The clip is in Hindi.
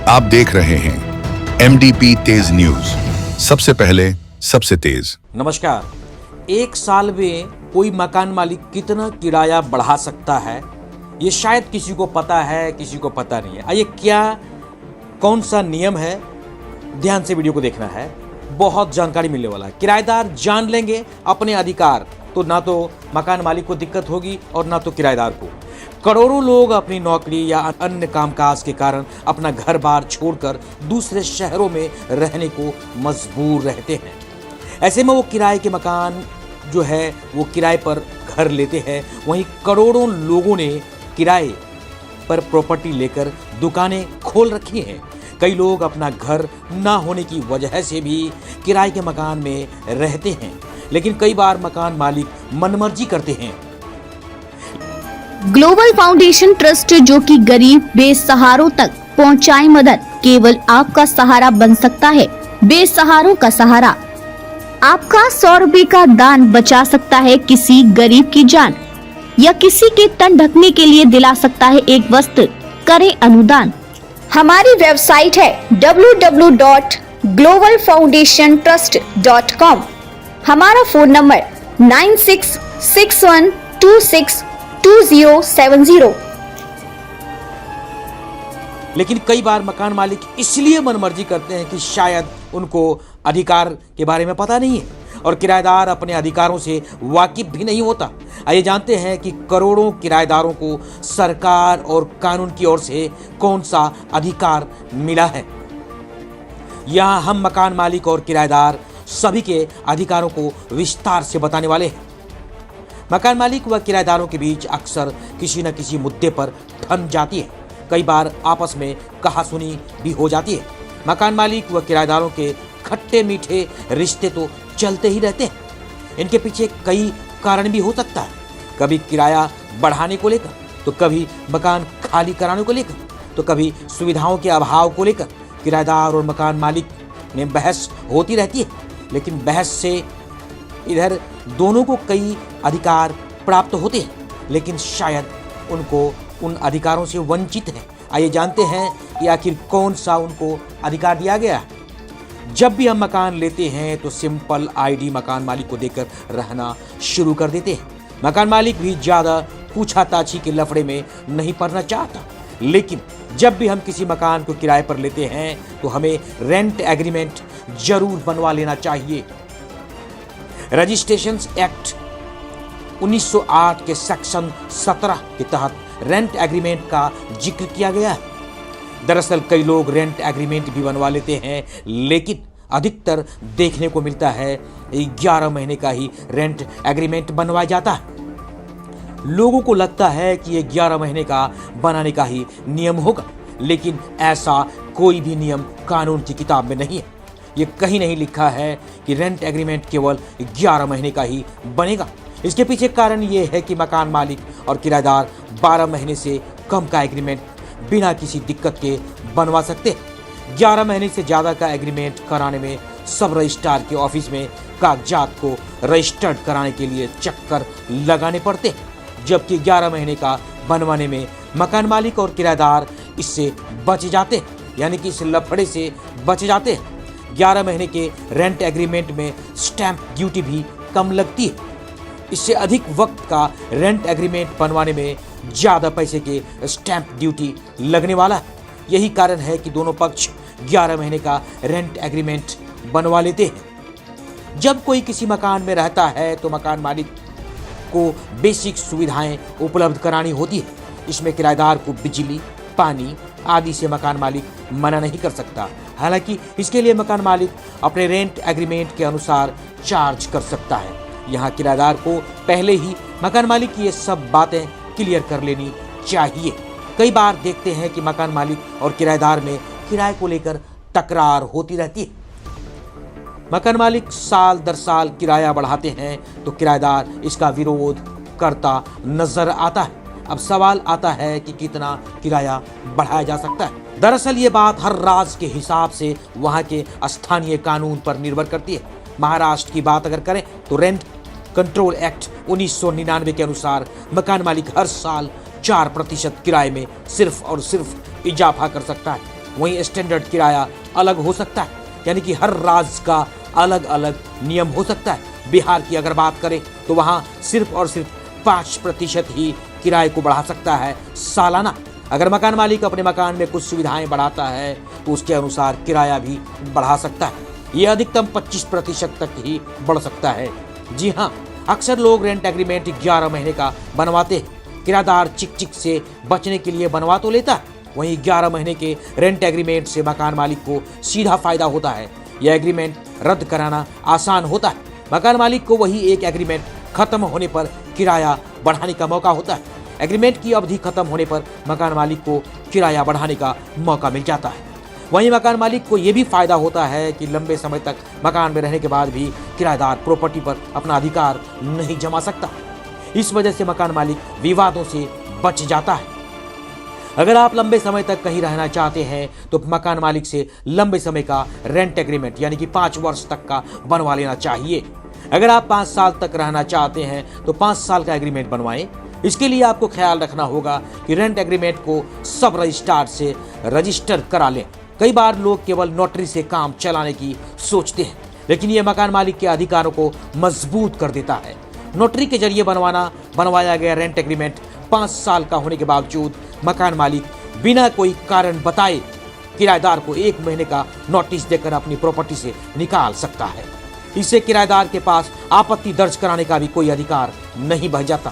आप देख रहे हैं MDP तेज न्यूज, सबसे पहले सबसे तेज। नमस्कार। एक साल में कोई मकान मालिक कितना किराया बढ़ा सकता है, ये शायद किसी को पता है, किसी को पता नहीं है। आइए, क्या कौन सा नियम है, ध्यान से वीडियो को देखना है, बहुत जानकारी मिलने वाला है। किराएदार जान लेंगे अपने अधिकार, तो ना तो मकान मालिक को दिक्कत होगी और ना तो किराएदार को। करोड़ों लोग अपनी नौकरी या अन्य कामकाज के कारण अपना घर बार छोड़कर दूसरे शहरों में रहने को मजबूर रहते हैं। ऐसे में वो किराए के मकान जो है वो किराए पर घर लेते हैं। वहीं करोड़ों लोगों ने किराए पर प्रॉपर्टी लेकर दुकानें खोल रखी हैं। कई लोग अपना घर ना होने की वजह से भी किराए के मकान में रहते हैं, लेकिन कई बार मकान मालिक मनमर्जी करते हैं। ग्लोबल फाउंडेशन ट्रस्ट, जो कि गरीब बेसहारों तक पहुंचाए मदद, केवल आपका सहारा बन सकता है। बेसहारों का सहारा। आपका 100 रुपए का दान बचा सकता है किसी गरीब की जान, या किसी के तन ढकने के लिए दिला सकता है एक वस्त्र। करें अनुदान। हमारी वेबसाइट है www.globalfoundationtrust.com। हमारा फोन नंबर 9661262070। लेकिन कई बार मकान मालिक इसलिए मनमर्जी करते हैं कि शायद उनको अधिकार के बारे में पता नहीं है और किराएदार अपने अधिकारों से वाकिफ भी नहीं होता। आइए जानते हैं कि करोड़ों किराएदारों को सरकार और कानून की ओर से कौन सा अधिकार मिला है। यहाँ हम मकान मालिक और किराएदार सभी के अधिकारों को विस्तार से बताने वाले हैं। मकान मालिक व किराएदारों के बीच अक्सर किसी न किसी मुद्दे पर ठन जाती है। कई बार आपस में कहासुनी भी हो जाती है। मकान मालिक व किराएदारों के खट्टे मीठे रिश्ते तो चलते ही रहते हैं। इनके पीछे कई कारण भी हो सकता है। कभी किराया बढ़ाने को लेकर, तो कभी मकान खाली कराने को लेकर, तो कभी सुविधाओं के अभाव को लेकर किराएदार और मकान मालिक में बहस होती रहती है। लेकिन बहस से इधर दोनों को कई अधिकार प्राप्त होते हैं, लेकिन शायद उनको उन अधिकारों से वंचित हैं। आइए जानते हैं कि आखिर कौन सा उनको अधिकार दिया गया है। जब भी हम मकान लेते हैं तो सिंपल आईडी मकान मालिक को देकर रहना शुरू कर देते हैं। मकान मालिक भी ज़्यादा पूछताछी के लफड़े में नहीं पड़ना चाहता। लेकिन जब भी हम किसी मकान को किराए पर लेते हैं तो हमें रेंट एग्रीमेंट जरूर बनवा लेना चाहिए। रजिस्ट्रेशन एक्ट 1908 के सेक्शन 17 के तहत रेंट एग्रीमेंट का जिक्र किया गया है। दरअसल कई लोग रेंट एग्रीमेंट भी बनवा लेते हैं, लेकिन अधिकतर देखने को मिलता है 11 महीने का ही रेंट एग्रीमेंट बनवाया जाता है। लोगों को लगता है कि ये 11 महीने का बनाने का ही नियम होगा, लेकिन ऐसा कोई भी नियम कानून की किताब में नहीं है। ये कहीं नहीं लिखा है कि रेंट एग्रीमेंट केवल 11 महीने का ही बनेगा। इसके पीछे कारण ये है कि मकान मालिक और किराएदार 12 महीने से कम का एग्रीमेंट बिना किसी दिक्कत के बनवा सकते हैं। 11 महीने से ज़्यादा का एग्रीमेंट कराने में सब रजिस्ट्रार के ऑफिस में कागजात को रजिस्टर्ड कराने के लिए चक्कर लगाने पड़ते हैं, जबकि 11 महीने का बनवाने में मकान मालिक और किराएदार इससे बच जाते हैं, यानी कि इस लफड़े से बच जाते हैं। 11 महीने के रेंट एग्रीमेंट में स्टैंप ड्यूटी भी कम लगती है। इससे अधिक वक्त का रेंट एग्रीमेंट बनवाने में ज़्यादा पैसे के स्टैंप ड्यूटी लगने वाला है। यही कारण है कि दोनों पक्ष 11 महीने का रेंट एग्रीमेंट बनवा लेते हैं। जब कोई किसी मकान में रहता है तो मकान मालिक को बेसिक सुविधाएं उपलब्ध करानी होती है। इसमें किराएदार को बिजली, पानी आदि से मकान मालिक मना नहीं कर सकता। हालांकि इसके लिए मकान मालिक अपने रेंट एग्रीमेंट के अनुसार चार्ज कर सकता है। यहाँ किराएदार को पहले ही मकान मालिक की ये सब बातें क्लियर कर लेनी चाहिए। कई बार देखते हैं कि मकान मालिक और किराएदार में किराए को लेकर तकरार होती रहती है। मकान मालिक साल दर साल किराया बढ़ाते हैं तो किराएदार इसका विरोध करता नजर आता है। अब सवाल आता है कि कितना किराया बढ़ाया जा सकता है। दरअसल ये बात हर राज्य के हिसाब से वहाँ के स्थानीय कानून पर निर्भर करती है। महाराष्ट्र की बात अगर करें तो रेंट कंट्रोल एक्ट 1999 के अनुसार मकान मालिक हर साल 4% किराए में सिर्फ और सिर्फ इजाफा कर सकता है। वहीं स्टैंडर्ड किराया अलग हो सकता है, यानी कि हर राज्य का अलग अलग नियम हो सकता है। बिहार की अगर बात करें तो वहाँ सिर्फ और सिर्फ 5% ही किराए को बढ़ा सकता है सालाना। अगर मकान मालिक अपने मकान में कुछ सुविधाएं बढ़ाता है तो उसके अनुसार किराया भी बढ़ा सकता है। ये अधिकतम 25% तक ही बढ़ सकता है। जी हाँ, अक्सर लोग रेंट एग्रीमेंट 11 महीने का बनवाते हैं। किराएदार चिक चिक से बचने के लिए बनवा तो लेता है, वहीं 11 महीने के रेंट एग्रीमेंट से मकान मालिक को सीधा फायदा होता है। यह एग्रीमेंट रद्द कराना आसान होता है। मकान मालिक को वही एक एग्रीमेंट खत्म होने पर किराया बढ़ाने का मौका होता है। एग्रीमेंट की अवधि खत्म होने पर मकान मालिक को किराया बढ़ाने का मौका मिल जाता है। वहीं मकान मालिक को यह भी फायदा होता है कि लंबे समय तक मकान में रहने के बाद भी किराएदार प्रॉपर्टी पर अपना अधिकार नहीं जमा सकता। इस वजह से मकान मालिक विवादों से बच जाता है। अगर आप लंबे समय तक कहीं रहना चाहते हैं तो मकान मालिक से लंबे समय का रेंट एग्रीमेंट यानी कि 5 वर्ष तक का बनवा लेना चाहिए। अगर आप 5 साल तक रहना चाहते हैं तो 5 साल का एग्रीमेंट बनवाएं। इसके लिए आपको ख्याल रखना होगा कि रेंट एग्रीमेंट को सब रजिस्ट्रार से रजिस्टर करा लें। कई बार लोग केवल नोटरी से काम चलाने की सोचते हैं, लेकिन ये मकान मालिक के अधिकारों को मजबूत कर देता है। नोटरी के जरिए बनवाया गया रेंट एग्रीमेंट 5 साल का होने के बावजूद मकान मालिक बिना कोई कारण बताए किराएदार को 1 महीने का नोटिस देकर अपनी प्रॉपर्टी से निकाल सकता है। इससे किराएदार के पास आपत्ति दर्ज कराने का भी कोई अधिकार नहीं बच जाता।